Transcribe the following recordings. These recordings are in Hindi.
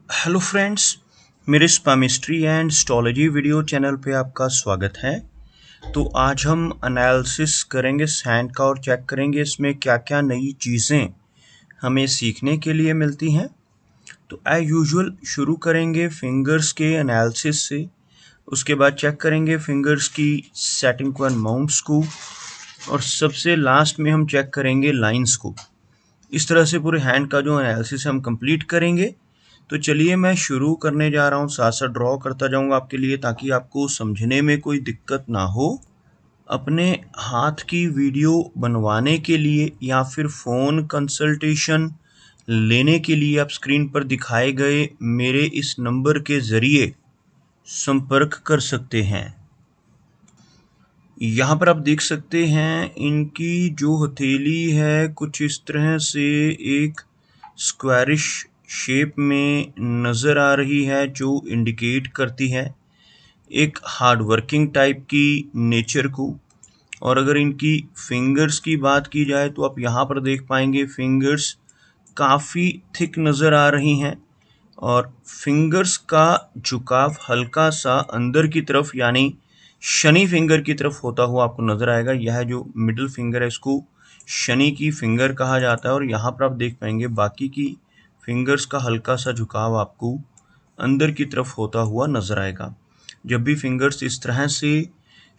हेलो फ्रेंड्स, मेरे स्पामिस्ट्री एंड एस्ट्रोलॉजी वीडियो चैनल पे आपका स्वागत है। तो आज हम एनालिसिस करेंगे सैंड का और चेक करेंगे इसमें क्या क्या नई चीज़ें हमें सीखने के लिए मिलती हैं। तो एज यूजुअल शुरू करेंगे फिंगर्स के एनालिसिस से, उसके बाद चेक करेंगे फिंगर्स की सेटिंग को एंड माउंट्स को, और सबसे लास्ट में हम चेक करेंगे लाइंस को। इस तरह से पूरे हैंड का जो एनालिसिस हम कंप्लीट करेंगे। तो चलिए मैं शुरू करने जा रहा हूँ, साथ साथ ड्रॉ करता जाऊँगा आपके लिए ताकि आपको समझने में कोई दिक्कत ना हो। अपने हाथ की वीडियो बनवाने के लिए या फिर फ़ोन कंसल्टेशन लेने के लिए आप स्क्रीन पर दिखाए गए मेरे इस नंबर के ज़रिए संपर्क कर सकते हैं। यहाँ पर आप देख सकते हैं इनकी जो हथेली है कुछ इस तरह से एक स्क्वायरिश शेप में नज़र आ रही है, जो इंडिकेट करती है एक हार्ड वर्किंग टाइप की नेचर को। और अगर इनकी फिंगर्स की बात की जाए तो आप यहाँ पर देख पाएंगे फिंगर्स काफ़ी थिक नज़र आ रही हैं, और फिंगर्स का झुकाव हल्का सा अंदर की तरफ यानी शनि फिंगर की तरफ होता हुआ आपको नज़र आएगा। यह जो मिडिल फिंगर है इसको शनि की फिंगर कहा जाता है, और यहाँ पर आप देख पाएंगे बाकी की फिंगर्स का हल्का सा झुकाव आपको अंदर की तरफ होता हुआ नज़र आएगा। जब भी फिंगर्स इस तरह से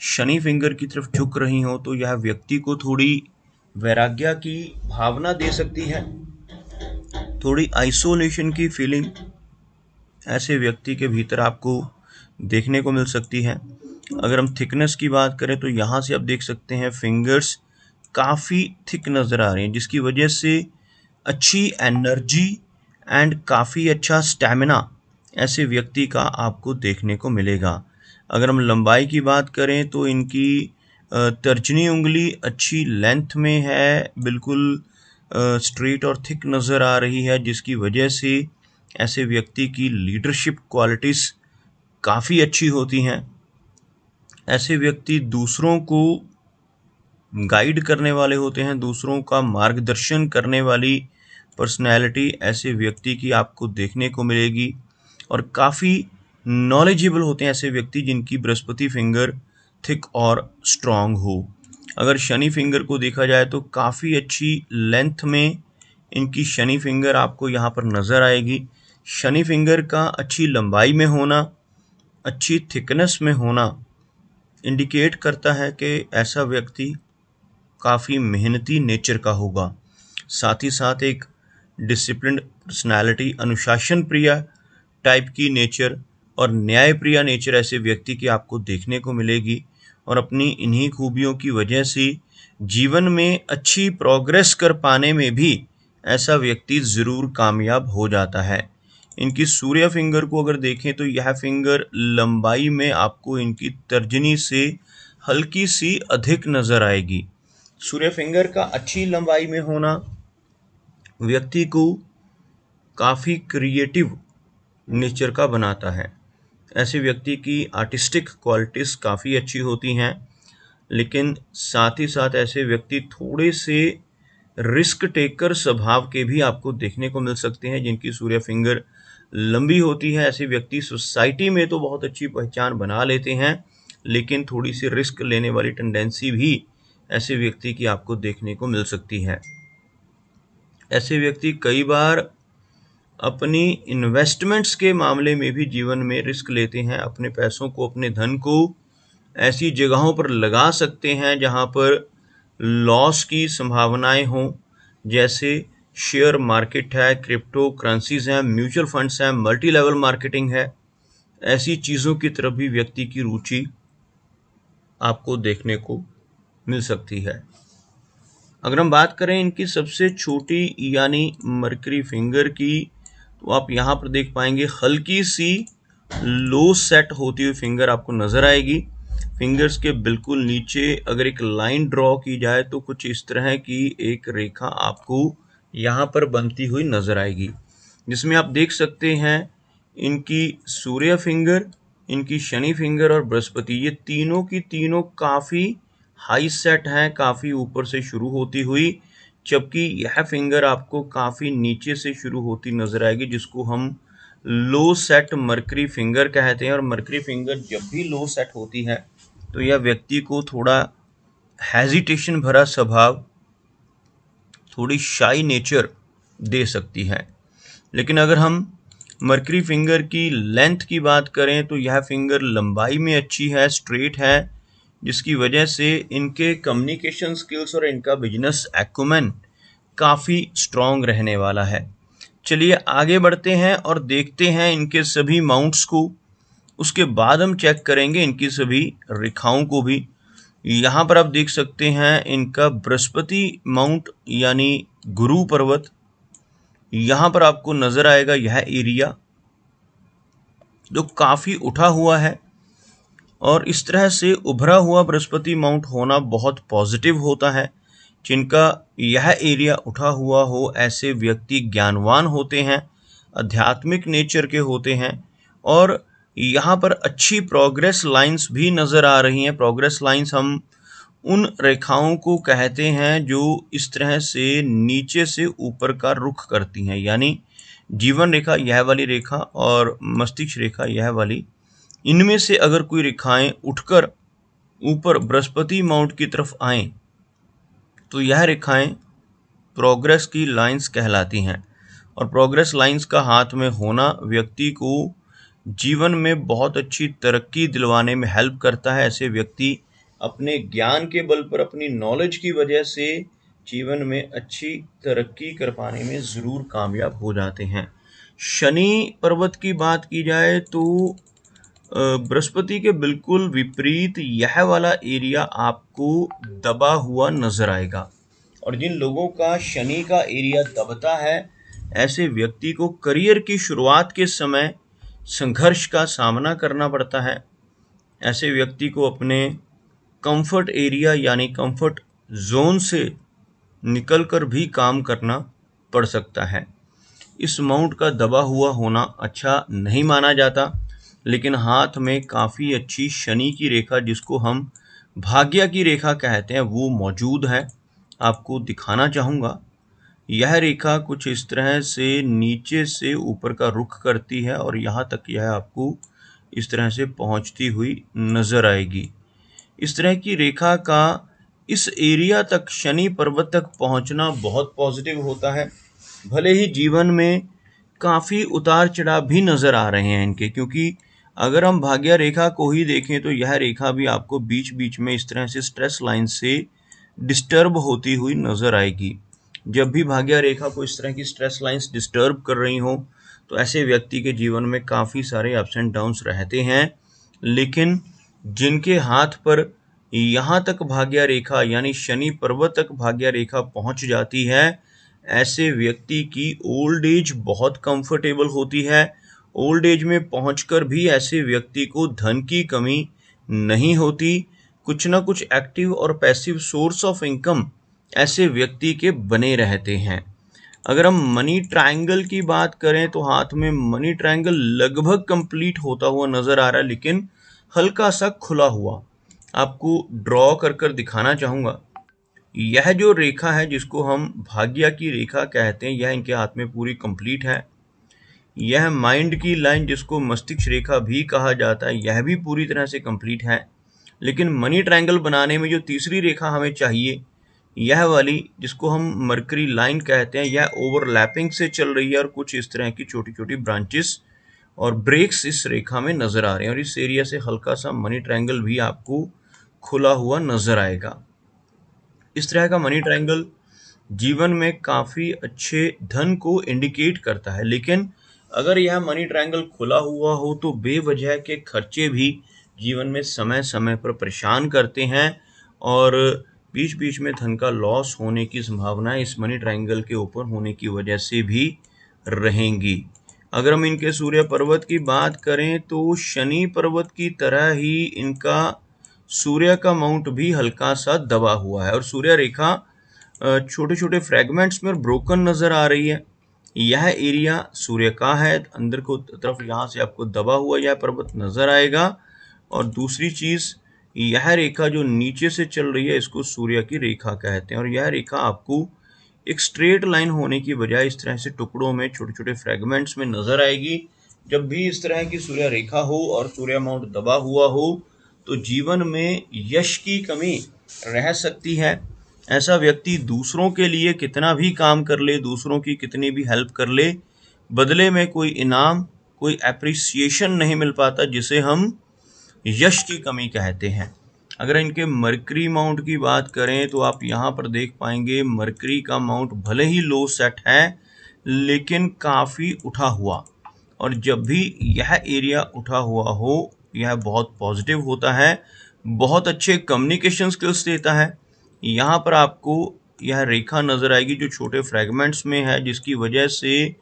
शनि फिंगर की तरफ झुक रही हो तो यह व्यक्ति को थोड़ी वैराग्य की भावना दे सकती है, थोड़ी आइसोलेशन की फीलिंग ऐसे व्यक्ति के भीतर आपको देखने को मिल सकती है। अगर हम थिकनेस की बात करें तो यहाँ से आप देख सकते हैं फिंगर्स काफ़ी थिक नज़र आ रही हैं, जिसकी वजह से अच्छी एनर्जी एंड काफ़ी अच्छा स्टैमिना ऐसे व्यक्ति का आपको देखने को मिलेगा। अगर हम लंबाई की बात करें तो इनकी तर्जनी उंगली अच्छी लेंथ में है, बिल्कुल स्ट्रेट और थिक नज़र आ रही है, जिसकी वजह से ऐसे व्यक्ति की लीडरशिप क्वालिटीज़ काफ़ी अच्छी होती हैं। ऐसे व्यक्ति दूसरों को गाइड करने वाले होते हैं, दूसरों का मार्गदर्शन करने वाली पर्सनैलिटी ऐसे व्यक्ति की आपको देखने को मिलेगी। और काफ़ी नॉलेजेबल होते हैं ऐसे व्यक्ति जिनकी बृहस्पति फिंगर थिक और स्ट्रॉन्ग हो। अगर शनि फिंगर को देखा जाए तो काफ़ी अच्छी लेंथ में इनकी शनि फिंगर आपको यहाँ पर नज़र आएगी। शनि फिंगर का अच्छी लंबाई में होना, अच्छी थिकनेस में होना इंडिकेट करता है कि ऐसा व्यक्ति काफ़ी मेहनती नेचर का होगा। साथ ही साथ एक डिसिप्लिन्ड पर्सनैलिटी, अनुशासन प्रिय टाइप की नेचर और न्याय प्रिय नेचर ऐसे व्यक्ति की आपको देखने को मिलेगी। और अपनी इन्हीं खूबियों की वजह से जीवन में अच्छी प्रोग्रेस कर पाने में भी ऐसा व्यक्ति ज़रूर कामयाब हो जाता है। इनकी सूर्य फिंगर को अगर देखें तो यह फिंगर लंबाई में आपको इनकी तर्जनी से हल्की सी अधिक नज़र आएगी। सूर्य फिंगर का अच्छी लंबाई में होना व्यक्ति को काफ़ी क्रिएटिव नेचर का बनाता है। ऐसे व्यक्ति की आर्टिस्टिक क्वालिटीज़ काफ़ी अच्छी होती हैं, लेकिन साथ ही साथ ऐसे व्यक्ति थोड़े से रिस्क टेकर स्वभाव के भी आपको देखने को मिल सकते हैं। जिनकी सूर्य फिंगर लंबी होती है, ऐसे व्यक्ति सोसाइटी में तो बहुत अच्छी पहचान बना लेते हैं, लेकिन थोड़ी सी रिस्क लेने वाली टेंडेंसी भी ऐसे व्यक्ति की आपको देखने को मिल सकती है। ऐसे व्यक्ति कई बार अपनी इन्वेस्टमेंट्स के मामले में भी जीवन में रिस्क लेते हैं, अपने पैसों को, अपने धन को ऐसी जगहों पर लगा सकते हैं जहां पर लॉस की संभावनाएं हों, जैसे शेयर मार्केट है, क्रिप्टो करेंसीज हैं, म्यूचुअल फंड्स हैं, मल्टी लेवल मार्केटिंग है। ऐसी चीज़ों की तरफ भी व्यक्ति की रुचि आपको देखने को मिल सकती है। अगर हम बात करें इनकी सबसे छोटी यानी मरकरी फिंगर की, तो आप यहाँ पर देख पाएंगे हल्की सी लो सेट होती हुई फिंगर आपको नज़र आएगी। फिंगर्स के बिल्कुल नीचे अगर एक लाइन ड्रॉ की जाए तो कुछ इस तरह की एक रेखा आपको यहाँ पर बनती हुई नज़र आएगी, जिसमें आप देख सकते हैं इनकी सूर्य फिंगर, इनकी शनि फिंगर और बृहस्पति, ये तीनों की तीनों काफ़ी हाई सेट हैं, काफ़ी ऊपर से शुरू होती हुई, जबकि यह फिंगर आपको काफ़ी नीचे से शुरू होती नज़र आएगी, जिसको हम लो सेट मर्करी फिंगर कहते हैं। और मर्करी फिंगर जब भी लो सेट होती है तो यह व्यक्ति को थोड़ा हेजिटेशन भरा स्वभाव, थोड़ी शाई नेचर दे सकती है। लेकिन अगर हम मर्करी फिंगर की लेंथ की बात करें तो यह फिंगर लंबाई में अच्छी है, स्ट्रेट है, जिसकी वजह से इनके कम्युनिकेशन स्किल्स और इनका बिजनेस एक्यूमेन काफ़ी स्ट्रॉन्ग रहने वाला है। चलिए आगे बढ़ते हैं और देखते हैं इनके सभी माउंट्स को। उसके बाद हम चेक करेंगे इनकी सभी रेखाओं को भी। यहाँ पर आप देख सकते हैं इनका बृहस्पति माउंट यानी गुरु पर्वत, यहाँ पर आपको नजर आएगा यह एरिया जो काफ़ी उठा हुआ है। और इस तरह से उभरा हुआ बृहस्पति माउंट होना बहुत पॉजिटिव होता है। जिनका यह एरिया उठा हुआ हो ऐसे व्यक्ति ज्ञानवान होते हैं, आध्यात्मिक नेचर के होते हैं। और यहाँ पर अच्छी प्रोग्रेस लाइंस भी नज़र आ रही हैं। प्रोग्रेस लाइंस हम उन रेखाओं को कहते हैं जो इस तरह से नीचे से ऊपर का रुख करती हैं, यानी जीवन रेखा यह वाली रेखा और मस्तिष्क रेखा यह वाली, इनमें से अगर कोई रेखाएं उठकर ऊपर बृहस्पति माउंट की तरफ आएं तो यह रेखाएं प्रोग्रेस की लाइंस कहलाती हैं। और प्रोग्रेस लाइंस का हाथ में होना व्यक्ति को जीवन में बहुत अच्छी तरक्की दिलवाने में हेल्प करता है। ऐसे व्यक्ति अपने ज्ञान के बल पर, अपनी नॉलेज की वजह से जीवन में अच्छी तरक्की कर पाने में ज़रूर कामयाब हो जाते हैं। शनि पर्वत की बात की जाए तो बृहस्पति के बिल्कुल विपरीत यह वाला एरिया आपको दबा हुआ नजर आएगा। और जिन लोगों का शनि का एरिया दबता है ऐसे व्यक्ति को करियर की शुरुआत के समय संघर्ष का सामना करना पड़ता है। ऐसे व्यक्ति को अपने कंफर्ट एरिया यानी कंफर्ट जोन से निकलकर भी काम करना पड़ सकता है। इस माउंट का दबा हुआ होना अच्छा नहीं माना जाता, लेकिन हाथ में काफ़ी अच्छी शनि की रेखा, जिसको हम भाग्य की रेखा कहते हैं, वो मौजूद है। आपको दिखाना चाहूँगा। यह रेखा कुछ इस तरह से नीचे से ऊपर का रुख करती है और यहाँ तक यह आपको इस तरह से पहुँचती हुई नज़र आएगी। इस तरह की रेखा का इस एरिया तक, शनि पर्वत तक पहुँचना बहुत पॉजिटिव होता है। भले ही जीवन में काफ़ी उतार चढ़ाव भी नज़र आ रहे हैं इनके, क्योंकि अगर हम भाग्य रेखा को ही देखें तो यह रेखा भी आपको बीच बीच में इस तरह से स्ट्रेस लाइन से डिस्टर्ब होती हुई नज़र आएगी। जब भी भाग्य रेखा को इस तरह की स्ट्रेस लाइंस डिस्टर्ब कर रही हों तो ऐसे व्यक्ति के जीवन में काफ़ी सारे अप्स एंड डाउन्स रहते हैं। लेकिन जिनके हाथ पर यहाँ तक भाग्य रेखा यानी शनि पर्वत तक भाग्य रेखा पहुँच जाती है, ऐसे व्यक्ति की ओल्ड एज बहुत कंफर्टेबल होती है। ओल्ड एज में पहुंचकर भी ऐसे व्यक्ति को धन की कमी नहीं होती। कुछ ना कुछ एक्टिव और पैसिव सोर्स ऑफ इनकम ऐसे व्यक्ति के बने रहते हैं। अगर हम मनी ट्रायंगल की बात करें तो हाथ में मनी ट्रायंगल लगभग कंप्लीट होता हुआ नजर आ रहा है, लेकिन हल्का सा खुला हुआ। आपको ड्रॉ कर कर दिखाना चाहूँगा। यह जो रेखा है जिसको हम भाग्य की रेखा कहते हैं, यह इनके हाथ में पूरी कंप्लीट है। यह माइंड की लाइन जिसको मस्तिष्क रेखा भी कहा जाता है, यह भी पूरी तरह से कंप्लीट है। लेकिन मनी ट्रायंगल बनाने में जो तीसरी रेखा हमें चाहिए, यह वाली जिसको हम मरकरी लाइन कहते हैं, यह ओवरलैपिंग से चल रही है और कुछ इस तरह की छोटी छोटी ब्रांचेस और ब्रेक्स इस रेखा में नजर आ रहे हैं। और इस एरिया से हल्का सा मनी ट्रायंगल भी आपको खुला हुआ नजर आएगा। इस तरह का मनी ट्रायंगल जीवन में काफ़ी अच्छे धन को इंडिकेट करता है। लेकिन अगर यह मनी ट्रायंगल खुला हुआ हो तो बेवजह के खर्चे भी जीवन में समय समय पर परेशान करते हैं और बीच बीच में धन का लॉस होने की संभावनाएं इस मनी ट्रायंगल के ऊपर होने की वजह से भी रहेंगी। अगर हम इनके सूर्य पर्वत की बात करें तो शनि पर्वत की तरह ही इनका सूर्य का माउंट भी हल्का सा दबा हुआ है और सूर्य रेखा छोटे छोटे फ्रेगमेंट्स में ब्रोकन नजर आ रही है। यह एरिया सूर्य का है, अंदर को तरफ यहाँ से आपको दबा हुआ यह पर्वत नजर आएगा। और दूसरी चीज, यह रेखा जो नीचे से चल रही है इसको सूर्य की रेखा कहते हैं। और यह रेखा आपको एक स्ट्रेट लाइन होने की बजाय इस तरह से टुकड़ों में, छोटे छोटे फ्रेगमेंट्स में नजर आएगी। जब भी इस तरह की सूर्य रेखा हो और सूर्य माउंट दबा हुआ हो तो जीवन में यश की कमी रह सकती है। ऐसा व्यक्ति दूसरों के लिए कितना भी काम कर ले, दूसरों की कितनी भी हेल्प कर ले, बदले में कोई इनाम, कोई एप्रिसिएशन नहीं मिल पाता, जिसे हम यश की कमी कहते हैं। अगर इनके मरकरी माउंट की बात करें तो आप यहाँ पर देख पाएंगे मरकरी का माउंट भले ही लो सेट है लेकिन काफ़ी उठा हुआ, और जब भी यह एरिया उठा हुआ हो यह बहुत पॉजिटिव होता है, बहुत अच्छे कम्युनिकेशन स्किल्स देता है। यहाँ पर आपको यह रेखा नज़र आएगी जो छोटे फ्रेगमेंट्स में है, जिसकी वजह से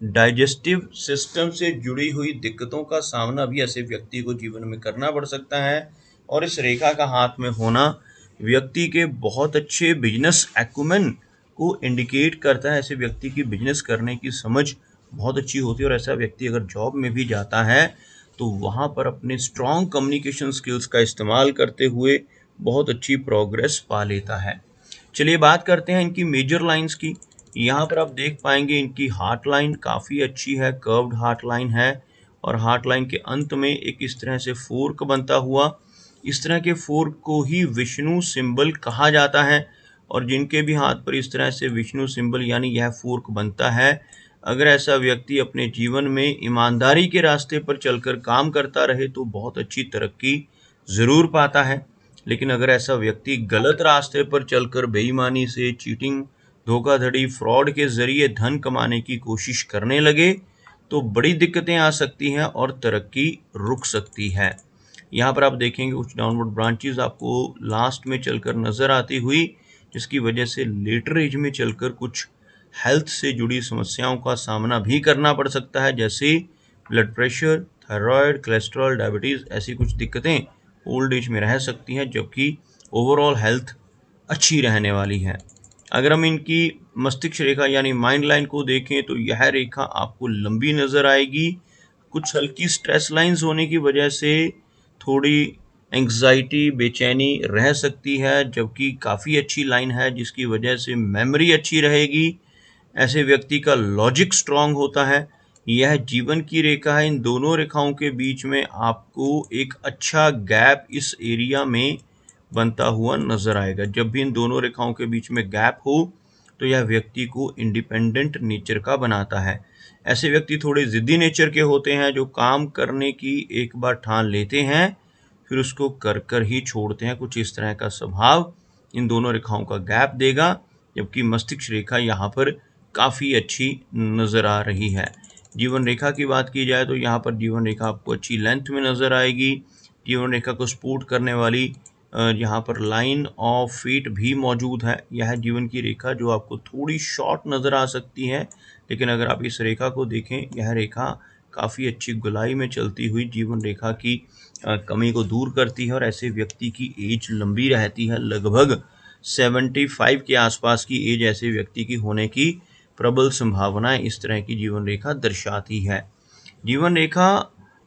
डाइजेस्टिव सिस्टम से जुड़ी हुई दिक्कतों का सामना भी ऐसे व्यक्ति को जीवन में करना पड़ सकता है। और इस रेखा का हाथ में होना व्यक्ति के बहुत अच्छे बिजनेस एक्यूमेन को इंडिकेट करता है। ऐसे व्यक्ति की बिजनेस करने की समझ बहुत अच्छी होती है, और ऐसा व्यक्ति अगर जॉब में भी जाता है तो वहाँ पर अपने स्ट्रॉन्ग कम्युनिकेशन स्किल्स का इस्तेमाल करते हुए बहुत अच्छी प्रोग्रेस पा लेता है। चलिए बात करते हैं इनकी मेजर लाइंस की। यहाँ पर आप देख पाएंगे इनकी हार्ट लाइन काफ़ी अच्छी है, कर्व्ड हार्ट लाइन है, और हार्ट लाइन के अंत में एक इस तरह से फोर्क बनता हुआ, इस तरह के फोर्क को ही विष्णु सिंबल कहा जाता है। और जिनके भी हाथ पर इस तरह से विष्णु सिंबल यानी यह फोर्क बनता है, अगर ऐसा व्यक्ति अपने जीवन में ईमानदारी के रास्ते पर चलकर काम करता रहे तो बहुत अच्छी तरक्की ज़रूर पाता है। लेकिन अगर ऐसा व्यक्ति गलत रास्ते पर चलकर बेईमानी से, चीटिंग, धोखाधड़ी, फ्रॉड के जरिए धन कमाने की कोशिश करने लगे तो बड़ी दिक्कतें आ सकती हैं और तरक्की रुक सकती है। यहाँ पर आप देखेंगे कुछ डाउनवर्ड ब्रांचेस आपको लास्ट में चलकर नजर आती हुई, जिसकी वजह से लेटर एज में चलकर कुछ हेल्थ से जुड़ी समस्याओं का सामना भी करना पड़ सकता है, जैसे blood pressure, thyroid, cholesterol, diabetes, ऐसी कुछ दिक्कतें ओल्ड एज में रह सकती हैं, जबकि ओवरऑल हेल्थ अच्छी रहने वाली है। अगर हम इनकी मस्तिष्क रेखा यानी माइंड लाइन को देखें तो यह रेखा आपको लंबी नज़र आएगी। कुछ हल्की स्ट्रेस लाइंस होने की वजह से थोड़ी एंग्जाइटी, बेचैनी रह सकती है, जबकि काफ़ी अच्छी लाइन है जिसकी वजह से मेमोरी अच्छी रहेगी। ऐसे व्यक्ति का लॉजिक स्ट्रांग होता है। यह जीवन की रेखा है। इन दोनों रेखाओं के बीच में आपको एक अच्छा गैप इस एरिया में बनता हुआ नजर आएगा। जब भी इन दोनों रेखाओं के बीच में गैप हो तो यह व्यक्ति को इंडिपेंडेंट नेचर का बनाता है। ऐसे व्यक्ति थोड़े जिद्दी नेचर के होते हैं, जो काम करने की एक बार ठान लेते हैं फिर उसको कर कर ही छोड़ते हैं। कुछ इस तरह का स्वभाव इन दोनों रेखाओं का गैप देगा, जबकि मस्तिष्क रेखा यहाँ पर काफ़ी अच्छी नज़र आ रही है। जीवन रेखा की बात की जाए तो यहाँ पर जीवन रेखा आपको अच्छी लेंथ में नज़र आएगी। जीवन रेखा को सपोर्ट करने वाली यहाँ पर लाइन ऑफ फीट भी मौजूद है। यह जीवन की रेखा जो आपको थोड़ी शॉर्ट नज़र आ सकती है, लेकिन अगर आप इस रेखा को देखें, यह रेखा काफ़ी अच्छी गुलाई में चलती हुई जीवन रेखा की कमी को दूर करती है, और ऐसे व्यक्ति की एज लंबी रहती है। लगभग 75 के आसपास की एज ऐसे व्यक्ति की होने की प्रबल संभावनाएं इस तरह की जीवन रेखा दर्शाती है। जीवन रेखा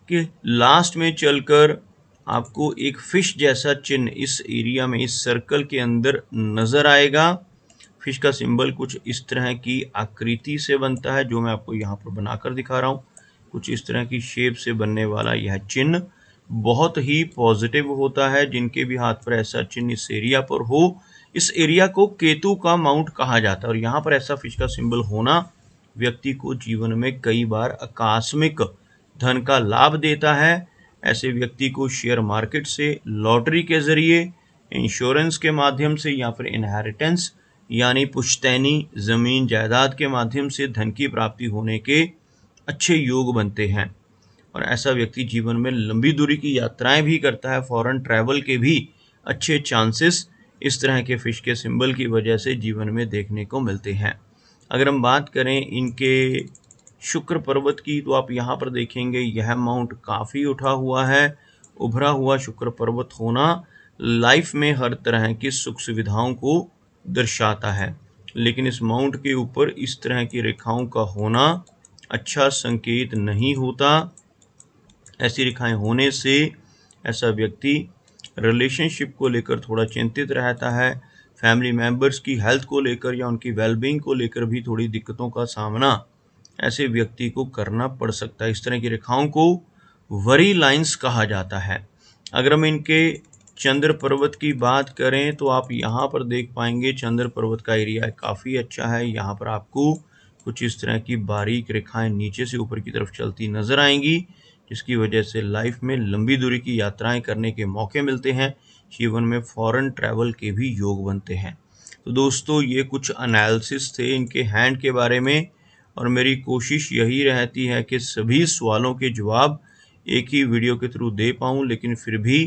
के लास्ट में चलकर आपको एक फिश जैसा चिन्ह इस एरिया में, इस सर्कल के अंदर नज़र आएगा। फिश का सिंबल कुछ इस तरह की आकृति से बनता है, जो मैं आपको यहाँ पर बनाकर दिखा रहा हूँ। कुछ इस तरह की शेप से बनने वाला यह चिन्ह बहुत ही पॉजिटिव होता है। जिनके भी हाथ पर ऐसा चिन्ह इस एरिया पर हो, इस एरिया को केतु का माउंट कहा जाता है। और यहाँ पर ऐसा फिश का सिंबल होना व्यक्ति को जीवन में कई बार आकस्मिक धन का लाभ देता है। ऐसे व्यक्ति को शेयर मार्केट से, लॉटरी के जरिए, इंश्योरेंस के माध्यम से, या फिर इनहेरिटेंस यानी पुश्तैनी ज़मीन जायदाद के माध्यम से धन की प्राप्ति होने के अच्छे योग बनते हैं। और ऐसा व्यक्ति जीवन में लंबी दूरी की यात्राएं भी करता है। फॉरेन ट्रैवल के भी अच्छे चांसेस इस तरह के फिश के सिंबल की वजह से जीवन में देखने को मिलते हैं। अगर हम बात करें इनके शुक्र पर्वत की तो आप यहाँ पर देखेंगे यह माउंट काफ़ी उठा हुआ है। उभरा हुआ शुक्र पर्वत होना लाइफ में हर तरह की सुख सुविधाओं को दर्शाता है, लेकिन इस माउंट के ऊपर इस तरह की रेखाओं का होना अच्छा संकेत नहीं होता। ऐसी रेखाएं होने से ऐसा व्यक्ति रिलेशनशिप को लेकर थोड़ा चिंतित रहता है। फैमिली मेंबर्स की हेल्थ को लेकर या उनकी वेलबींग को लेकर भी थोड़ी दिक्कतों का सामना ऐसे व्यक्ति को करना पड़ सकता है। इस तरह की रेखाओं को वरी लाइंस कहा जाता है। अगर हम इनके चंद्र पर्वत की बात करें तो आप यहाँ पर देख पाएंगे चंद्र पर्वत का एरिया काफ़ी अच्छा है। यहाँ पर आपको कुछ इस तरह की बारीक रेखाएं नीचे से ऊपर की तरफ चलती नजर आएंगी, जिसकी वजह से लाइफ में लंबी दूरी की यात्राएं करने के मौके मिलते हैं। जीवन में फॉरेन ट्रैवल के भी योग बनते हैं। तो दोस्तों, ये कुछ एनालिसिस थे इनके हैंड के बारे में, और मेरी कोशिश यही रहती है कि सभी सवालों के जवाब एक ही वीडियो के थ्रू दे पाऊँ, लेकिन फिर भी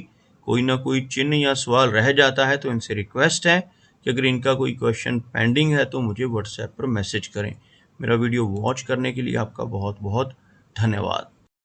कोई ना कोई चिन्ह या सवाल रह जाता है। तो इनसे रिक्वेस्ट है कि अगर इनका कोई क्वेश्चन पेंडिंग है तो मुझे व्हाट्सएप पर मैसेज करें। मेरा वीडियो वॉच करने के लिए आपका बहुत बहुत धन्यवाद।